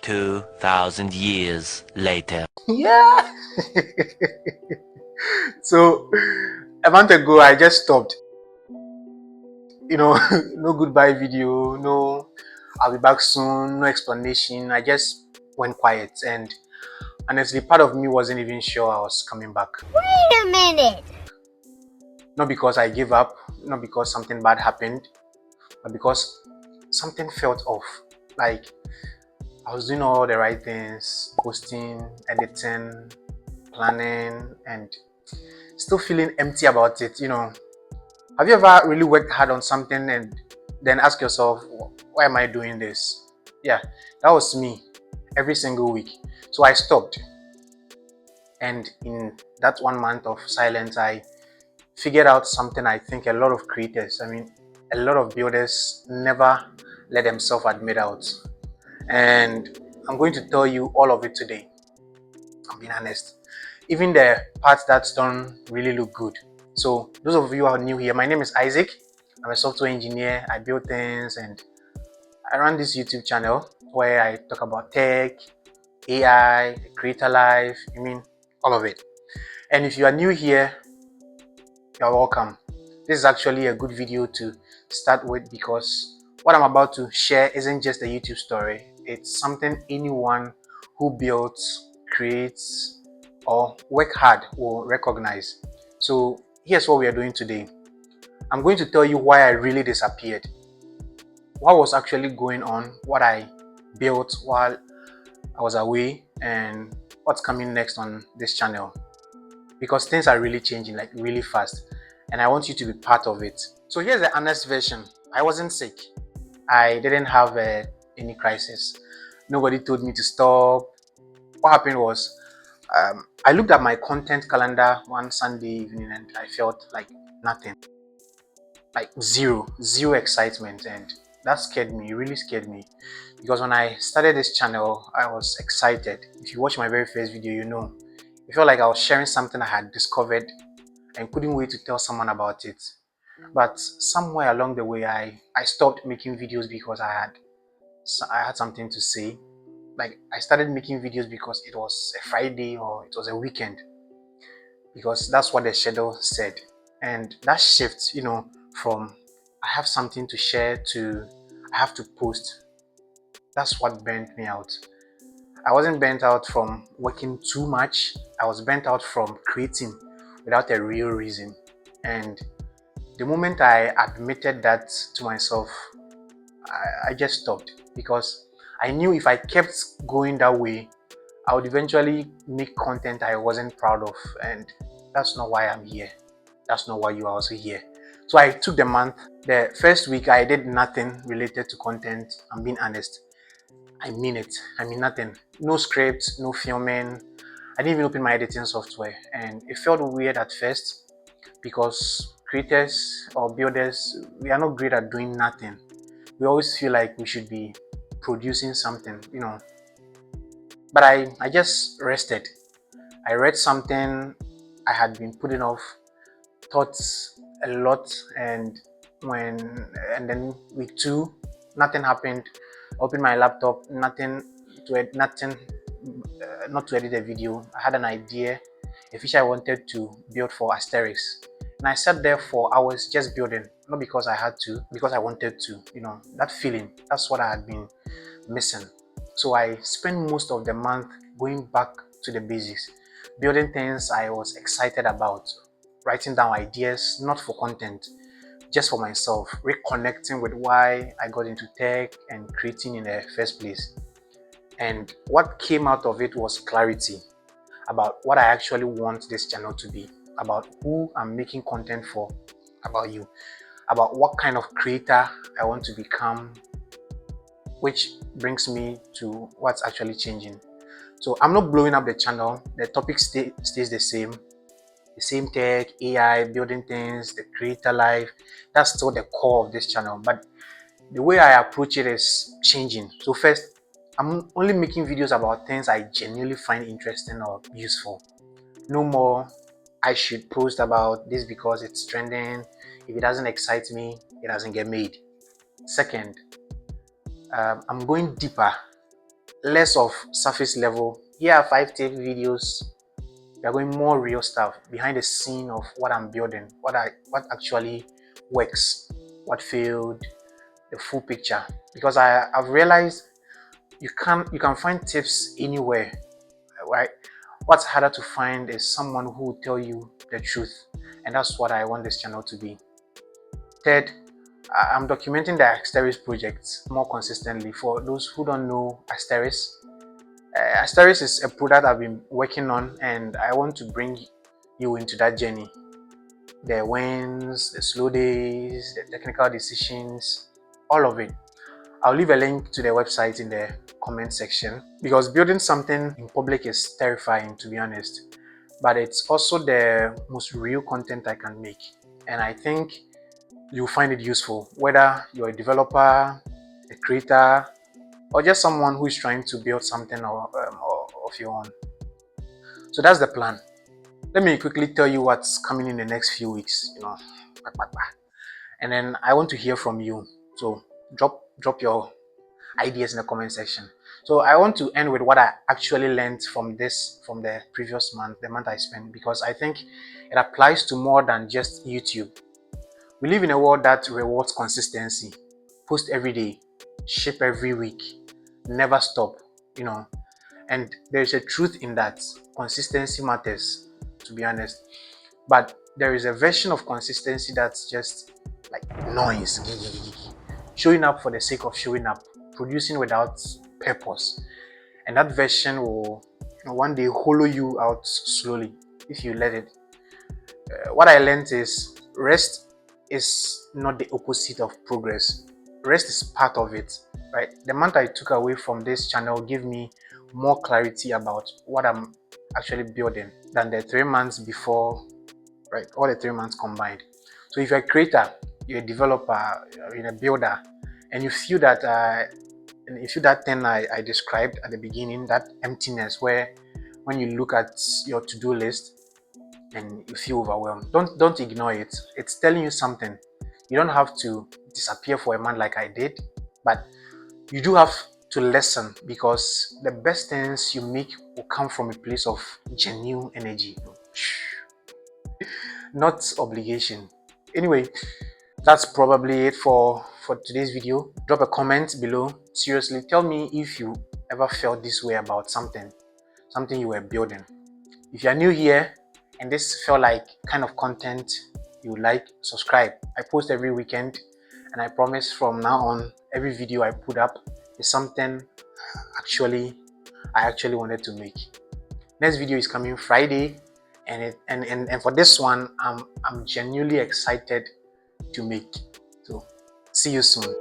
2,000 years later. Yeah. So a month ago, I just stopped. No goodbye video, no I'll be back soon, no explanation. I just went quiet, and honestly, part of me wasn't even sure I was coming back. Wait a minute! Not because I gave up, not because something bad happened, but because something felt off. Like I was doing all the right things, posting, editing, planning, and still feeling empty about it. Have you ever really worked hard on something and then ask yourself, why am I doing this? Yeah, that was me every single week. So I stopped. And in that 1 month of silence, I figured out something I think a lot of creators, a lot of builders never let themselves admit out. And I'm going to tell you all of it today. I'm being honest. Even the parts that don't really look good. So those of you who are new here, my name is Isaac. I'm a software engineer. I build things and I run this YouTube channel where I talk about tech, AI, creator life, all of it. And if you are new here, you're welcome. This is actually a good video to start with because what I'm about to share isn't just a YouTube story. It's something anyone who builds, creates, or work hard will recognize. So here's what we are doing today. I'm going to tell you why I really disappeared, what was actually going on, what I built while I was away, and what's coming next on this channel. Because things are really changing, like really fast, and I want you to be part of it. So here's the honest version. I wasn't sick. I didn't have any crisis. Nobody told me to stop. What happened was, I looked at my content calendar one Sunday evening and I felt like nothing, like zero excitement, and that scared me. It really scared me because when I started this channel, I was excited. If you watch my very first video, it felt like I was sharing something I had discovered and couldn't wait to tell someone about it. But somewhere along the way, I stopped making videos because I had something to say. Like I started making videos because it was a Friday or it was a weekend, because that's what the schedule said. And that shift, from I have something to share to I have to post, that's what burnt me out. I wasn't burnt out from working too much. I was burnt out from creating without a real reason. And the moment I admitted that to myself, I just stopped because I knew if I kept going that way, I would eventually make content I wasn't proud of. And that's not why I'm here. That's not why you are also here. So I took the month. The first week, I did nothing related to content. I'm being honest. I mean it. I mean nothing. No script, no filming. I didn't even open my editing software. And it felt weird at first because creators or builders, we are not great at doing nothing. We always feel like we should be producing something. But I just rested. I read something I had been putting off, thought a lot, and then week 2, nothing happened. Opened my laptop, not to edit a video. I had an idea, a feature I wanted to build for Asterisks, and I sat there for hours just building, not because I had to, because I wanted to. That feeling, that's what I had been missing. So I spent most of the month going back to the basics, building things I was excited about, writing down ideas, not for content, just for myself, reconnecting with why I got into tech and creating in the first place. And what came out of it was clarity about what I actually want this channel to be, about who I'm making content for, about you, about what kind of creator I want to become, which brings me to what's actually changing. So I'm not blowing up the channel. The topic stays the same tech, AI, building things, the creator life. That's still the core of this channel. But the way I approach it is changing. So first, I'm only making videos about things I genuinely find interesting or useful. No more, I should post about this because it's trending. If it doesn't excite me, it doesn't get made. Second, I'm going deeper. less of surface level. Here are 5 tech videos. We are going more real stuff behind the scene of what I'm building, what actually works, what failed, the full picture. Because I've realized you can find tips anywhere, right? What's harder to find is someone who will tell you the truth, and that's what I want this channel to be. Third, I'm documenting the Asterisks project more consistently. For those who don't know Asterisks, Asterisks is a product I've been working on, and I want to bring you into that journey. The wins, the slow days, the technical decisions, all of it. I'll leave a link to the website in the comment section, because building something in public is terrifying, to be honest, but it's also the most real content I can make, and I think you'll find it useful, whether you're a developer, a creator, or just someone who is trying to build something or of your own. So that's the plan. Let me quickly tell you what's coming in the next few weeks, and then I want to hear from you. So drop your ideas in the comment section. So I want to end with what I actually learned from the previous month, the month I spent, because I think it applies to more than just YouTube. We live in a world that rewards consistency. Post every day, ship every week, never stop, you know. And there's a truth in that. Consistency matters, to be honest. But there is a version of consistency that's just like noise. Showing up for the sake of showing up, producing without purpose. And that version will one day hollow you out slowly if you let it. What I learned is rest is not the opposite of progress. Rest is part of it, right? The month I took away from this channel gave me more clarity about what I'm actually building than the 3 months before, right? All the 3 months combined. So if you're a creator, you're a developer, you're a builder, and you feel that thing I described at the beginning, that emptiness where when you look at your to-do list and you feel overwhelmed, don't ignore it. It's telling you something. You don't have to disappear for a month like I did, but you do have to listen, because the best things you make will come from a place of genuine energy, not obligation. Anyway, that's probably it for today's video. Drop a comment below. Seriously, tell me if you ever felt this way about something you were building. If you are new here and this felt like kind of content you like, subscribe. I post every weekend, and I promise from now on every video I put up is something I actually wanted to make. Next video is coming Friday, and for this one I'm genuinely excited to make. So see you soon.